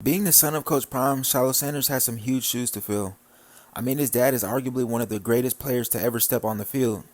Being the son of Coach Prime, Shiloh Sanders has some huge shoes to fill. I mean, his dad is arguably one of the greatest players to ever step on the field.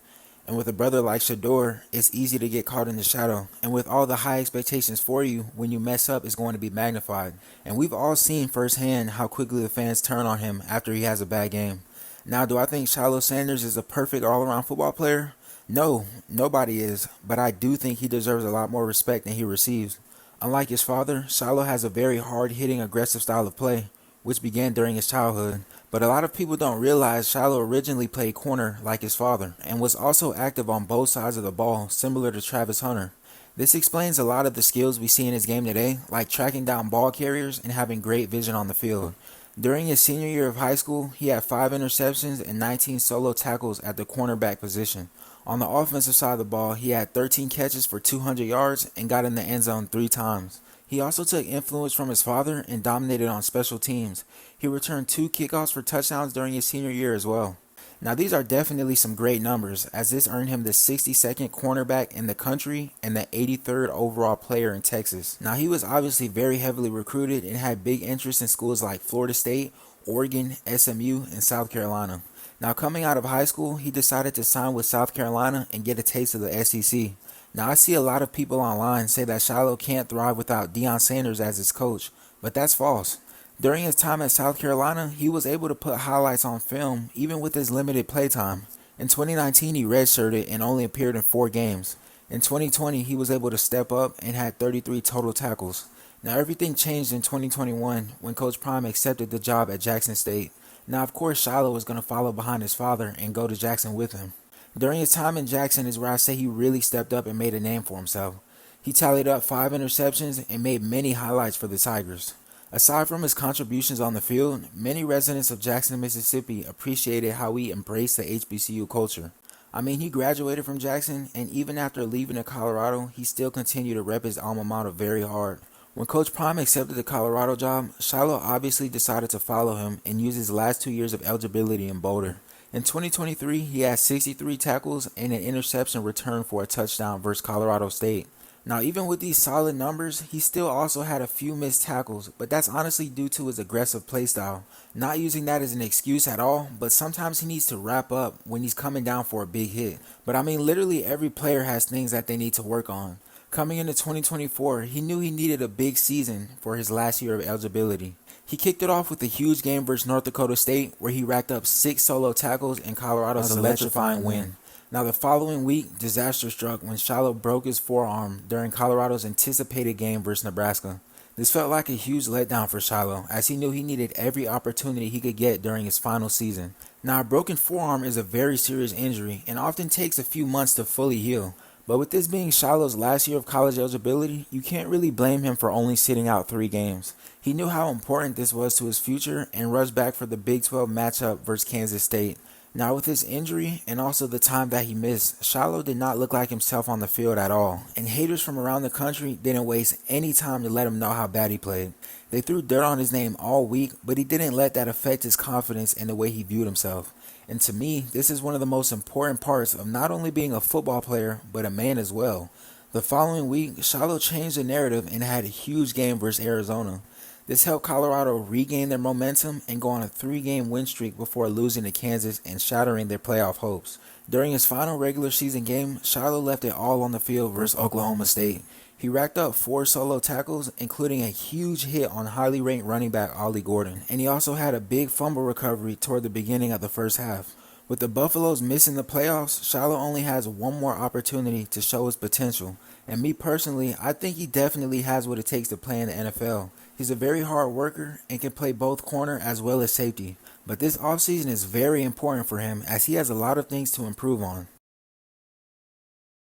And with a brother like Shador, it's easy to get caught in the shadow. And with all the high expectations for you, when you mess up, it's going to be magnified. And we've all seen firsthand how quickly the fans turn on him after he has a bad game. Now, do I think Shiloh Sanders is a perfect all-around football player? No, nobody is. But I do think he deserves a lot more respect than he receives. Unlike his father, Shiloh has a very hard-hitting, aggressive style of play, which began during his childhood. But a lot of people don't realize Shiloh originally played corner like his father, and was also active on both sides of the ball, similar to Travis Hunter. This explains a lot of the skills we see in his game today, like tracking down ball carriers and having great vision on the field. During his senior year of high school, he had 5 interceptions and 19 solo tackles at the cornerback position. On the offensive side of the ball, he had 13 catches for 200 yards and got in the end zone 3 times. He also took influence from his father and dominated on special teams. He returned 2 kickoffs for touchdowns during his senior year as well. Now these are definitely some great numbers, as this earned him the 62nd cornerback in the country and the 83rd overall player in Texas. Now he was obviously very heavily recruited and had big interest in schools like Florida State, Oregon, SMU, and South Carolina. Now coming out of high school, he decided to sign with South Carolina and get a taste of the SEC. Now I see a lot of people online say that Shiloh can't thrive without Deion Sanders as his coach, but that's false. During his time at South Carolina, he was able to put highlights on film even with his limited playtime. In 2019, he redshirted and only appeared in 4 games. In 2020, he was able to step up and had 33 total tackles. Now everything changed in 2021 when Coach Prime accepted the job at Jackson State. Now of course Shiloh was going to follow behind his father and go to Jackson with him. During his time in Jackson is where I say he really stepped up and made a name for himself. He tallied up 5 interceptions and made many highlights for the Tigers. Aside from his contributions on the field, many residents of Jackson, Mississippi appreciated how he embraced the HBCU culture. I mean, he graduated from Jackson, and even after leaving to Colorado, he still continued to rep his alma mater very hard. When Coach Prime accepted the Colorado job, Shiloh obviously decided to follow him and use his last 2 years of eligibility in Boulder. In 2023, he had 63 tackles and an interception return for a touchdown versus Colorado State. Now, even with these solid numbers, he still also had a few missed tackles, but that's honestly due to his aggressive playstyle. Not using that as an excuse at all, but sometimes he needs to wrap up when he's coming down for a big hit. But I mean, literally every player has things that they need to work on. Coming into 2024, he knew he needed a big season for his last year of eligibility. He kicked it off with a huge game versus North Dakota State, where he racked up 6 solo tackles in Colorado's electrifying win. Now the following week, disaster struck when Shiloh broke his forearm during Colorado's anticipated game versus Nebraska. This felt like a huge letdown for Shiloh, as he knew he needed every opportunity he could get during his final season. Now a broken forearm is a very serious injury and often takes a few months to fully heal. But with this being Shiloh's last year of college eligibility, you can't really blame him for only sitting out 3 games. He knew how important this was to his future and rushed back for the Big 12 matchup versus Kansas State. Now with his injury and also the time that he missed, Shiloh did not look like himself on the field at all, and haters from around the country didn't waste any time to let him know how bad he played. They threw dirt on his name all week, but he didn't let that affect his confidence and the way he viewed himself. And to me, this is one of the most important parts of not only being a football player, but a man as well. The following week, Shiloh changed the narrative and had a huge game versus Arizona. This helped Colorado regain their momentum and go on a 3-game win streak before losing to Kansas and shattering their playoff hopes. During his final regular season game, Shiloh left it all on the field versus Oklahoma State. He racked up 4 solo tackles, including a huge hit on highly ranked running back Ollie Gordon, and he also had a big fumble recovery toward the beginning of the first half. With the Buffaloes missing the playoffs, Shiloh only has one more opportunity to show his potential. And me personally, I think he definitely has what it takes to play in the NFL. He's a very hard worker and can play both corner as well as safety. But this offseason is very important for him as he has a lot of things to improve on.